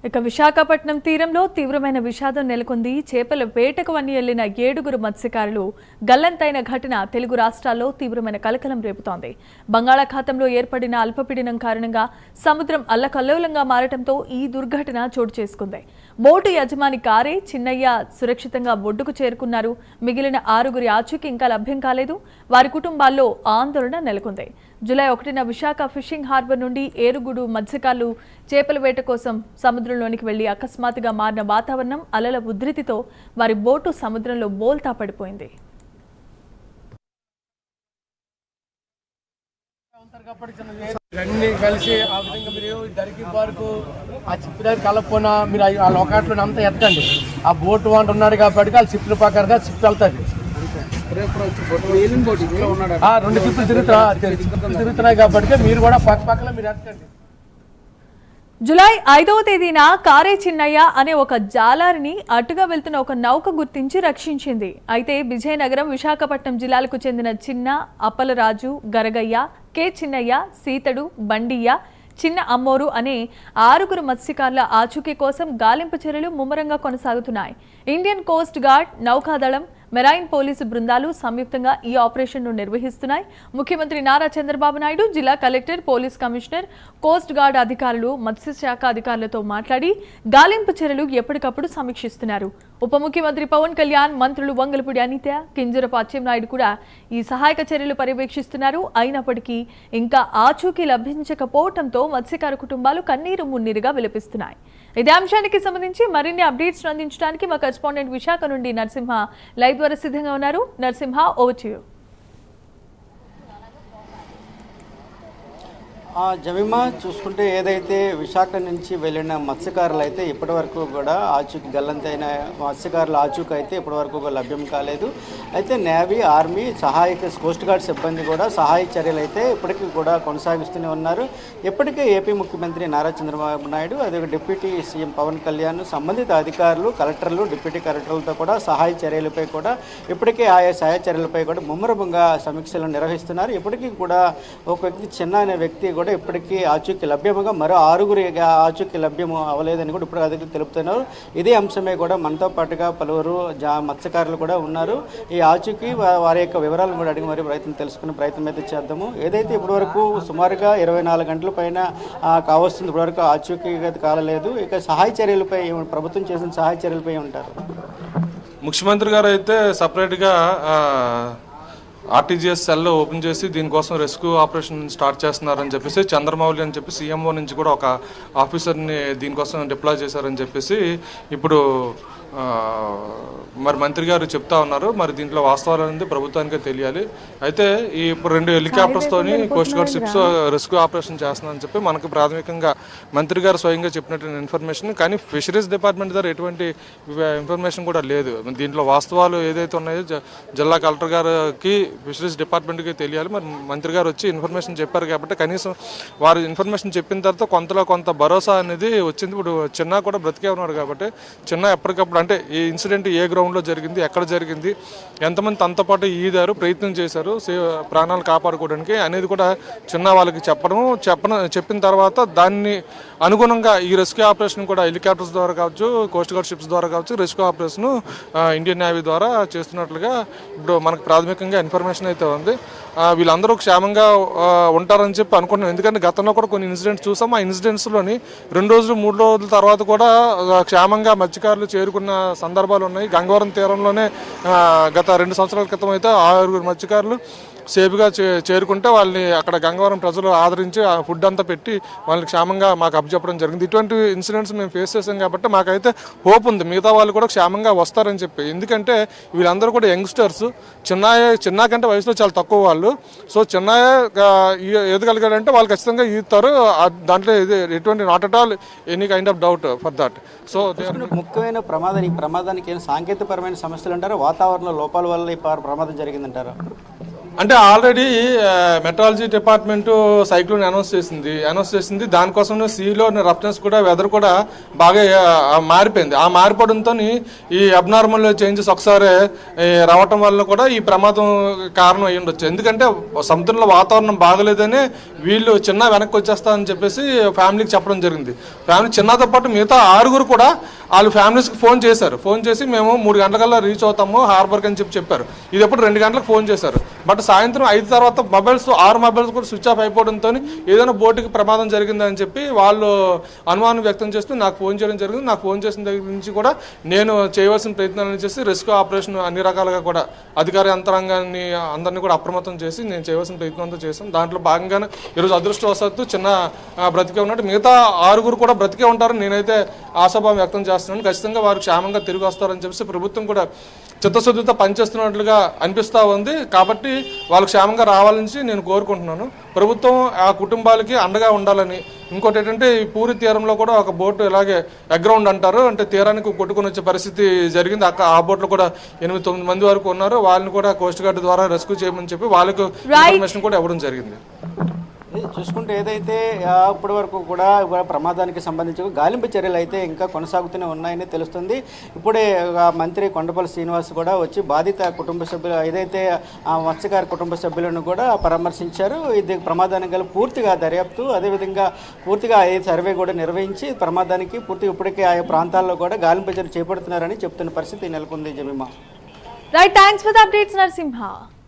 ఇక విశాఖపట్నం తీరంలో తీవ్రమైన విషాదం నెలకొంది. చేపల వేటకు వన్ని వెళ్లిన 7 మత్స్యకారులు గల్లంతైన ఘటన తెలుగు రాష్ట్రాల్లో తీవ్రమైన కలకలం రేపుతోంది. బంగాళాఖాతంలో ఏర్పడిన అల్పపీడనం కారణంగా సముద్రం అల్లకల్లోలంగా మారటంతో ఈ దుర్ఘటన చోటు చేసుకుంది. బోటు యజమాని కారే చిన్నయ్య సురక్షితంగా ఒడ్డుకు చేరుకున్నారు. మిగిలిన 6 ఆచూకీ ఇంకా లభ్యం కాలేదు. వారి కుటుంబాల్లో ఆందోళన నెలకొంది. జూలై 1న విశాఖ ఫిషింగ్ హార్బర్ నుండి 7 మత్స్యకారులు చేపల వేట కోసం సముద్రంలోనికి వెళ్లి అకస్మాత్తుగా మారిన వాతావరణం అలల ఉధృతితో వారి బోటు సముద్రంలో బోల్తా పడిపోయింది. కలిసి ఆ విధంగా మీరు దరికి వరకు ఆ చిప్పు దగ్గర కలపకుండా మీరు ఆ లోకాట్లో అంతా ఎత్తండి. ఆ బోటు వాంట ఉన్నాడు కాబట్టి ఆ చిప్పుల ప్రకారంగా చిప్పు వెళ్తుంది. 2 చిప్పులు తిరుగుతున్నాయి కాబట్టి మీరు కూడా పక్కన మీరు ఎత్తండి. జూలై 5వ తేదీన కారే చిన్నయ్య అనే ఒక జాలారిని అటుగా వెళ్తున్న ఒక నౌక గుర్తించి రక్షించింది. అయితే విజయనగరం, విశాఖపట్నం జిల్లాలకు చెందిన చిన్న, అప్పలరాజు, గరగయ్య, కె చిన్నయ్య, సీతడు, బండియ్య, చిన్న అమ్మోరు అనే 6 మత్స్యకారుల ఆచూకీ కోసం గాలింపు చర్యలు ముమ్మరంగా కొనసాగుతున్నాయి. ఇండియన్ కోస్ట్ గార్డ్, నౌకాదళం, మెరైన్ పోలీసు బృందాలు సంయుక్తంగా ఈ ఆపరేషన్ను నిర్వహిస్తున్నాయి. ముఖ్యమంత్రి నారా చంద్రబాబు నాయుడు, జిల్లా collector, police commissioner, coast guard అధికారులు, మత్స్యశాఖ అధికారులతో మాట్లాడి గాలింపు చర్యలు ఎప్పటికప్పుడు సమీక్షిస్తున్నారు. ఉప ముఖ్యమంత్రి పవన్ కళ్యాణ్, మంత్రులు వంగలపూడి అనిత, కింజరాపు అచ్చెన్నాయుడు కూడా ఈ సహాయక చర్యలు పర్యవేక్షిస్తున్నారు. అయినప్పటికీ ఇంకా ఆచూకీ లభించకపోవడంతో మత్స్యకార కుటుంబాలు కన్నీరు మున్నీరుగా విలపిస్తున్నాయి. ఇదే అంశానికి సంబంధించి మరిన్ని అప్డేట్స్ అందించడానికి మా కరెస్పాండెంట్ విశాఖ నుండి నరసింహ లైవ్ ద్వారా సిద్ధంగా ఉన్నారు. Narasimha, over to you. Jemimah, చూసుకుంటే ఏదైతే విశాఖ నుంచి వెళ్ళిన మత్స్యకారులు అయితే ఇప్పటి వరకు కూడా ఆచూకీ గల్లంతైన మత్స్యకారుల ఆచూకీ అయితే ఇప్పటి వరకు లభ్యం కాలేదు. అయితే నేవీ, ఆర్మీ, సహాయక కోస్ట్ గార్డ్ సిబ్బంది కూడా సహాయ చర్యలు అయితే ఇప్పటికీ కూడా కొనసాగిస్తూనే ఉన్నారు. ఇప్పటికే ఏపీ ముఖ్యమంత్రి నారా చంద్రబాబు నాయుడు, అదే డిప్యూటీ సీఎం పవన్ కళ్యాణ్, సంబంధిత అధికారులు, కలెక్టర్లు, డిప్యూటీ కలెక్టర్లతో కూడా సహాయ చర్యలపై కూడా ఇప్పటికే ఆయా సహాయ చర్యలపై కూడా ముమ్మరంగా సమీక్షలు నిర్వహిస్తున్నారు. ఇప్పటికీ కూడా ఒక వ్యక్తి, చిన్న అనే వ్యక్తి కూడా ఇప్పటికీ ఆచూకీ లభ్యముగా మరో 6 ఆచూకీ లభ్యము అవ్వలేదని కూడా ఇప్పుడు అధికారులు తెలుపుతున్నారు. ఇదే అంశమే కూడా మనతో పాటుగా పలువురు మత్స్యకారులు కూడా ఉన్నారు. ఈ ఆచూకీ వారి యొక్క వివరాలను కూడా అడిగి మరి తెలుసుకునే ప్రయత్నం అయితే చేద్దాము. ఏదైతే ఇప్పటివరకు సుమారుగా 24 గంటల పైన కావస్తుంది, ఇప్పటివరకు ఆచూకీ కాలేదు. ఇక సహాయ చర్యలపై ప్రభుత్వం చేసిన సహాయ చర్యలపై ఉంటారు. ముఖ్యమంత్రి గారు అయితే సపరేట్గా ఆర్టీజీఎస్ సెల్ ఓపెన్ చేసి దీనికోసం రెస్క్యూ ఆపరేషన్ స్టార్ట్ చేస్తున్నారని చెప్పేసి, చంద్రమౌళి అని చెప్పి సీఎంఓ నుంచి కూడా ఒక ఆఫీసర్ని దీనికోసం డిప్లాయ్ చేశారని చెప్పేసి ఇప్పుడు మరి మంత్రి గారు చెప్తా ఉన్నారు. మరి దీంట్లో వాస్తవాలు అనేది ప్రభుత్వానికే తెలియాలి. అయితే ఇప్పుడు 2 హెలికాప్టర్స్తోని coast guard ships rescue operation చేస్తున్నారని చెప్పి మనకు ప్రాథమికంగా మంత్రి గారు స్వయంగా చెప్పినట్టు ఇన్ఫర్మేషన్, కానీ ఫిషరీస్ డిపార్ట్మెంట్ ద్వారా ఎటువంటి ఇన్ఫర్మేషన్ కూడా లేదు. దీంట్లో వాస్తవాలు ఏదైతే ఉన్నాయో జిల్లా కలెక్టర్ గారికి, ఫిషరీస్ డిపార్ట్మెంట్కి తెలియాలి. మరి మంత్రి గారు వచ్చి ఇన్ఫర్మేషన్ చెప్పారు కాబట్టి కనీసం వారు ఇన్ఫర్మేషన్ చెప్పిన తర్వాత కొంత భరోసా అనేది వచ్చింది. ఇప్పుడు చిన్న కూడా బ్రతికే ఉన్నాడు కాబట్టి చిన్న ఎప్పటికప్పుడు అంటే ఈ ఇన్సిడెంట్ ఏ గ్రౌండ్లో జరిగింది, ఎక్కడ జరిగింది, ఎంతమంది తనతో పాటు ఈదారు, ప్రయత్నం చేశారు ప్రాణాలు కాపాడుకోవడానికి అనేది కూడా చిన్న వాళ్ళకి చెప్పిన తర్వాత దాన్ని అనుగుణంగా ఈ రెస్క్యూ ఆపరేషన్ కూడా హెలికాప్టర్స్ ద్వారా కావచ్చు, కోస్ట్ గార్డ్ షిప్స్ ద్వారా కావచ్చు, రెస్క్యూ ఆపరేషన్ ఇండియన్ నేవీ ద్వారా చేస్తున్నట్లుగా ఇప్పుడు మనకు ప్రాథమికంగా ఇన్ఫర్మేషన్ అయితే ఉంది. వీళ్ళందరూ క్షేమంగా ఉంటారని చెప్పి అనుకున్నాం. ఎందుకంటే గతంలో కూడా కొన్ని ఇన్సిడెంట్స్ చూసాం. ఆ ఇన్సిడెంట్స్లోని 2 రోజులు 3 రోజుల తర్వాత కూడా క్షేమంగా మత్స్యకారులు చేరుకున్న సందర్భాలు ఉన్నాయి. గంగవరం తీరంలోనే గత 2 సంవత్సరాల క్రితం అయితే 6 మత్స్యకారులు సేఫ్గా చేరుకుంటే వాళ్ళని అక్కడ గంగవరం ప్రజలు ఆదరించి ఆ ఫుడ్ అంతా పెట్టి వాళ్ళని క్షేమంగా మాకు అప్పచెప్పడం జరిగింది. ఇటువంటి ఇన్సిడెంట్స్ మేము ఫేస్ చేసాం కాబట్టి మాకైతే హోప్ ఉంది మిగతా వాళ్ళు కూడా క్షేమంగా వస్తారని చెప్పి. ఎందుకంటే వీళ్ళందరూ కూడా యంగ్స్టర్స్, చిన్న కంటే వయసులో చాలా తక్కువ వాళ్ళు. సో చిన్నయ్య ఎదగలిగాడంటే వాళ్ళు ఖచ్చితంగా ఈదుతారు. దాంట్లో ఎటువంటి not at all any kind of doubt for that. So ముఖ్యమైన ప్రమాదానికి సాంకేతికపరమైన సమస్యలు అంటారా, వాతావరణ లోపాల వల్ల ఈ ప్రమాదం జరిగిందంటారా? అంటే already meteorology department cyclone announce చేసింది దానికోసం సీలో రఫ్నెస్ కూడా వెదర్ కూడా బాగా మారిపోయింది. ఆ మారిపోవడంతో ఈ అబ్నార్మల్ చేంజెస్ ఒకసారి రావటం వల్ల కూడా ఈ ప్రమాదం కారణం అయ్యి ఉండొచ్చు. ఎందుకంటే సముద్రంలో వాతావరణం బాగలేదని వీళ్ళు చిన్న వెనక్కి వచ్చేస్తారని చెప్పేసి ఫ్యామిలీకి చెప్పడం జరిగింది. ఫ్యామిలీ చిన్నతో పాటు మిగతా 6 కూడా వాళ్ళు ఫ్యామిలీస్కి ఫోన్ చేసి మేము 3 గంటలకల్లా రీచ్ అవుతాము హార్బర్కి అని చెప్పారు. ఇది ఎప్పుడు 2 గంటలకు ఫోన్ చేశారు. బట్ సాయంత్రం 5 తర్వాత 6 మొబైల్స్ కూడా స్విచ్ ఆఫ్ అయిపోవడంతో ఏదైనా బోటుకి ప్రమాదం జరిగిందని చెప్పి వాళ్ళు అనుమానం వ్యక్తం చేస్తూ నాకు ఫోన్ చేయడం జరిగింది. నాకు ఫోన్ చేసిన దగ్గర నుంచి కూడా నేను చేయవలసిన ప్రయత్నాలను చేసి రెస్క్యూ ఆపరేషన్ అన్ని రకాలుగా కూడా అధికార యంత్రాంగాన్ని అందరినీ కూడా అప్రమత్తం చేసి నేను చేయవలసిన ప్రయత్నం అంతా చేశాను. దాంట్లో భాగంగానే ఈరోజు అదృష్టవశాత్తు చిన్న బ్రతికే ఉన్నట్టు మిగతా 6 కూడా బ్రతికే ఉంటారని నేనైతే ఆశాభావం వ్యక్తం చేస్తున్నాను. ఖచ్చితంగా వారు క్షేమంగా తిరిగి వస్తారని చెప్పేసి ప్రభుత్వం కూడా చిత్తశుద్ధితో పనిచేస్తున్నట్లుగా అనిపిస్తూ ఉంది. కాబట్టి వాళ్ళు క్షేమంగా రావాలని నేను కోరుకుంటున్నాను. ప్రభుత్వం ఆ కుటుంబాలకి అండగా ఉండాలని. ఇంకోటి ఏంటంటే ఈ పూరి తీరంలో కూడా ఒక బోటు ఇలాగే అగ్రౌండ్ అంటారు, అంటే తీరానికి కొట్టుకొని వచ్చే పరిస్థితి జరిగింది. ఆ బోట్లో కూడా 8-9 మంది వరకు ఉన్నారు. వాళ్ళని కూడా కోస్ట్ గార్డ్ ద్వారా రెస్క్యూ చేయమని చెప్పి వాళ్ళకు ఇన్ఫర్మేషన్ కూడా ఇవ్వడం జరిగింది. చూసుకుంటే ఏదైతే ఇప్పటి వరకు కూడా ప్రమాదానికి సంబంధించి గాలింపు చర్యలు అయితే ఇంకా కొనసాగుతూనే ఉన్నాయని తెలుస్తుంది. ఇప్పుడే మంత్రి కొండపల్లి శ్రీనివాస్ కూడా వచ్చి బాధిత కుటుంబ సభ్యులు ఏదైతే మత్స్యకార కుటుంబ సభ్యులను కూడా పరామర్శించారు. ఇది ప్రమాదానికి గల పూర్తిగా దర్యాప్తు అదేవిధంగా పూర్తిగా సర్వే కూడా నిర్వహించి ప్రమాదానికి పూర్తిగా ఇప్పటికే ఆయా ప్రాంతాల్లో కూడా గాలింపు చర్యలు చేపడుతున్నారని చెప్తున్న పరిస్థితి నెలకొంది. Jemimah right, thanks for the updates Narasimha.